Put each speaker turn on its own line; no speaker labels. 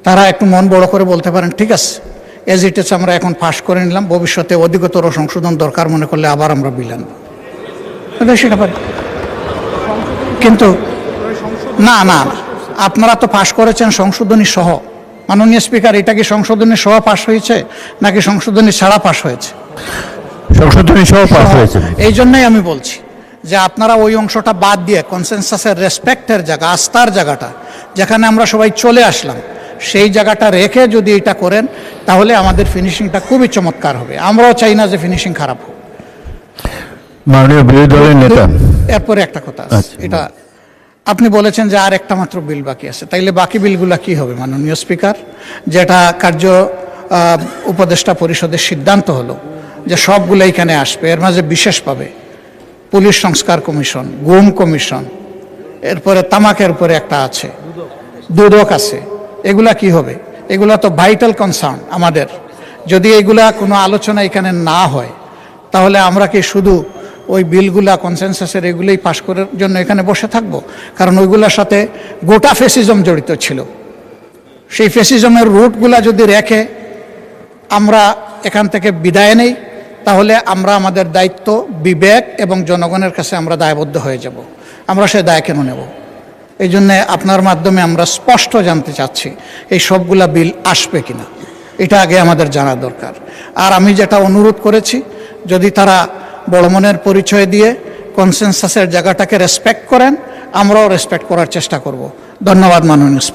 তারা একটু মন বড় করে বলতে পারেন, ঠিক আছে, এজ ইট ইজ আমরা এখন পাশ করে নিলাম, ভবিষ্যতে অধিকতর সংশোধন দরকার মনে করলে আবার আমরা বিল আনব, সেটা পারি। কিন্তু না না, আপনারা তো পাশ করেছেন সংশোধনী সহ। মাননীয় স্পিকার, এটা কি সংশোধনী সহ পাশ হয়েছে নাকি সংশোধনী ছাড়া পাশ হয়েছে?
সংশোধনী সহ পাশ হয়েছে।
এই জন্যই আমি বলছি যে আপনারা ওই অংশটা বাদ দিয়ে কনসেনসাসের রেসপেক্টের জায়গা, আস্থার জায়গাটা যেখানে আমরা সবাই চলে আসলাম, সেই জায়গাটা রেখে যদি এটা করেন তাহলে আমাদের ফিনিশিংটা খুবই চমৎকার হবে। আমরাও চাই না যে ফিনিশিং খারাপ হোক।
মাননীয় বিরোধী দলের নেতা,
এরপরে একটা কথা আছে, এটা আপনি বলেছেন যে আর একটা মাত্র বিল বাকি আছে, তাইলে বাকি বিলগুলা কি হবে মাননীয় স্পিকার? যেটা কার্য উপদেষ্টা পরিষদের সিদ্ধান্ত হলো যে সবগুলো এখানে আসবে, এর মাঝে বিশেষ পাবে পুলিশ সংস্কার কমিশন, গুম কমিশন, এরপরে তামাকের উপরে একটা আছে, দুদক আছে। এগুলা কি হবে? এগুলা তো ভাইটাল কনসার্ন আমাদের। যদি এগুলা কোনো আলোচনা এখানে না হয় তাহলে আমরা কি শুধু ওই বিলগুলা কনসেনসাসের এগুলোই পাশ করার জন্য এখানে বসে থাকবো? কারণ ওইগুলোর সাথে গোটা ফ্যাসিজম জড়িত ছিল। সেই ফ্যাসিজমের রুটগুলা যদি রেখে আমরা এখান থেকে বিদায় নেই তাহলে আমরা আমাদের দায়িত্ব, বিবেক এবং জনগণের কাছে আমরা দায়বদ্ধ হয়ে যাব। আমরা সে দায় কেন নেব? এই জন্যে আপনার মাধ্যমে আমরা স্পষ্ট জানতে চাচ্ছি এই সবগুলা বিল আসবে কিনা, এটা আগে আমাদের জানা দরকার। আর আমি যেটা অনুরোধ করেছি, যদি তারা বড় মনের পরিচয় দিয়ে কনসেনসাসের জায়গাটাকে রেসপেক্ট করেন, আমরাও রেসপেক্ট করার চেষ্টা করব। ধন্যবাদ মাননীয় স্পিকার।